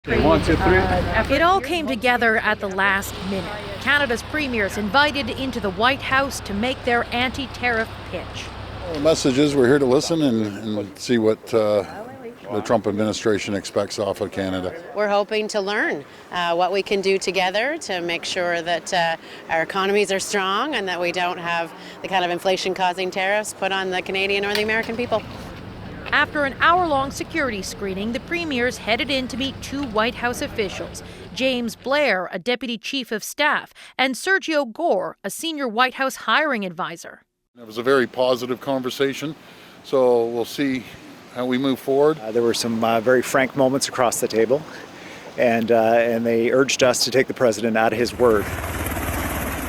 Okay, 1, 2, 3. It all came together at the last minute. Canada's premiers invited into the White House to make their anti-tariff pitch. The message is we're here to listen and see what the Trump administration expects off of Canada. We're hoping to learn what we can do together to make sure that our economies are strong and that we don't have the kind of inflation-causing tariffs put on the Canadian or the American people. After an hour-long security screening, the premiers headed in to meet two White House officials, James Blair, a deputy chief of staff, and Sergio Gore, a senior White House hiring advisor. It was a very positive conversation, so we'll see how we move forward. There were some very frank moments across the table, and they urged us to take the president at his word.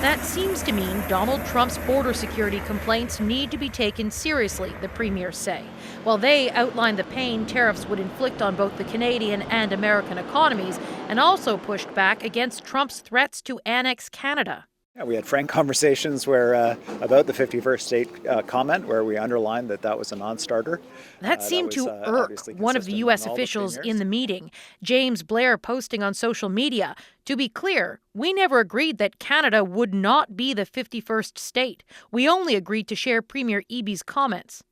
That seems to mean Donald Trump's border security complaints need to be taken seriously, the premiers say. While they outlined the pain tariffs would inflict on both the Canadian and American economies, and also pushed back against Trump's threats to annex Canada. Yeah, we had frank conversations about the 51st state comment, where we underlined that was a non-starter. That seemed to irk one of the U.S. officials in the meeting, James Blair, posting on social media. To be clear, we never agreed that Canada would not be the 51st state. We only agreed to share Premier Eby's comments.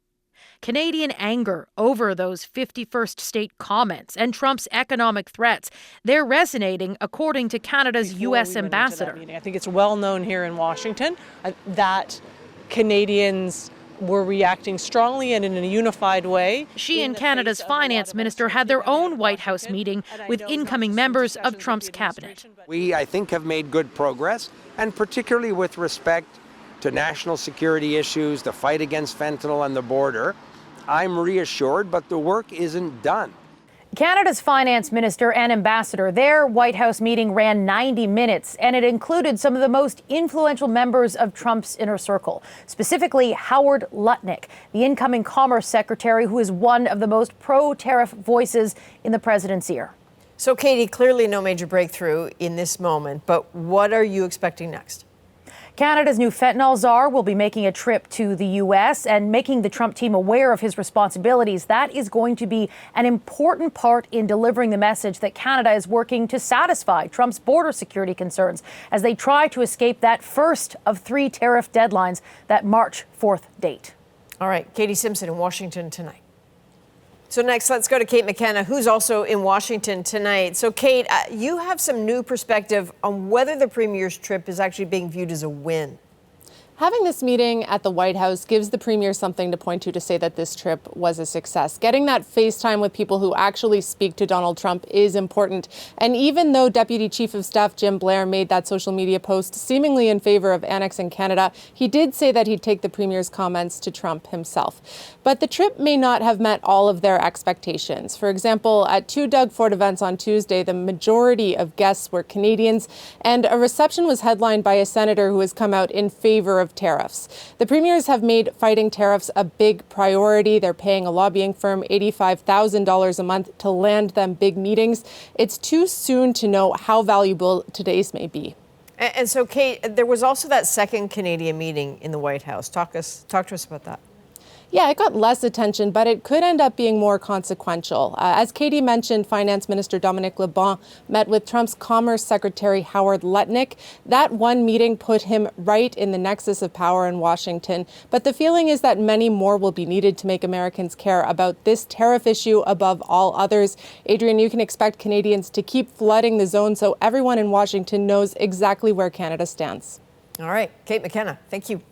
Canadian anger over those 51st state comments and Trump's economic threats, they're resonating, according to Canada's U.S. ambassador. I think it's well known here in Washington that Canadians were reacting strongly and in a unified way. She and Canada's finance minister had their own White House meeting with incoming members of Trump's cabinet. We, I think, have made good progress, and particularly with respect to national security issues, the fight against fentanyl and the border. I'm reassured, but the work isn't done. Canada's finance minister and ambassador, their White House meeting ran 90 minutes, and it included some of the most influential members of Trump's inner circle, specifically Howard Lutnick, the incoming Commerce Secretary, who is one of the most pro-tariff voices in the president's ear. So, Katie, clearly no major breakthrough in this moment, but what are you expecting next? Canada's new fentanyl czar will be making a trip to the U.S. and making the Trump team aware of his responsibilities. That is going to be an important part in delivering the message that Canada is working to satisfy Trump's border security concerns as they try to escape that first of three tariff deadlines, that March 4th date. All right, Katie Simpson in Washington tonight. So next, let's go to Kate McKenna, who's also in Washington tonight. So, Kate, you have some new perspective on whether the premier's trip is actually being viewed as a win. Having this meeting at the White House gives the premier something to point to say that this trip was a success. Getting that FaceTime with people who actually speak to Donald Trump is important. And even though Deputy Chief of Staff Jim Blair made that social media post seemingly in favor of annexing Canada, he did say that he'd take the premier's comments to Trump himself. But the trip may not have met all of their expectations. For example, at two Doug Ford events on Tuesday, the majority of guests were Canadians, and a reception was headlined by a senator who has come out in favor of tariffs. The premiers have made fighting tariffs a big priority. They're paying a lobbying firm $85,000 a month to land them big meetings. It's too soon to know how valuable today's may be. And so, Kate, there was also that second Canadian meeting in the White House. Talk to us about that. Yeah, it got less attention, but it could end up being more consequential. As Katie mentioned, Finance Minister Dominic LeBon met with Trump's Commerce Secretary Howard Lutnick. That one meeting put him right in the nexus of power in Washington. But the feeling is that many more will be needed to make Americans care about this tariff issue above all others. Adrienne, you can expect Canadians to keep flooding the zone so everyone in Washington knows exactly where Canada stands. All right, Kate McKenna, thank you.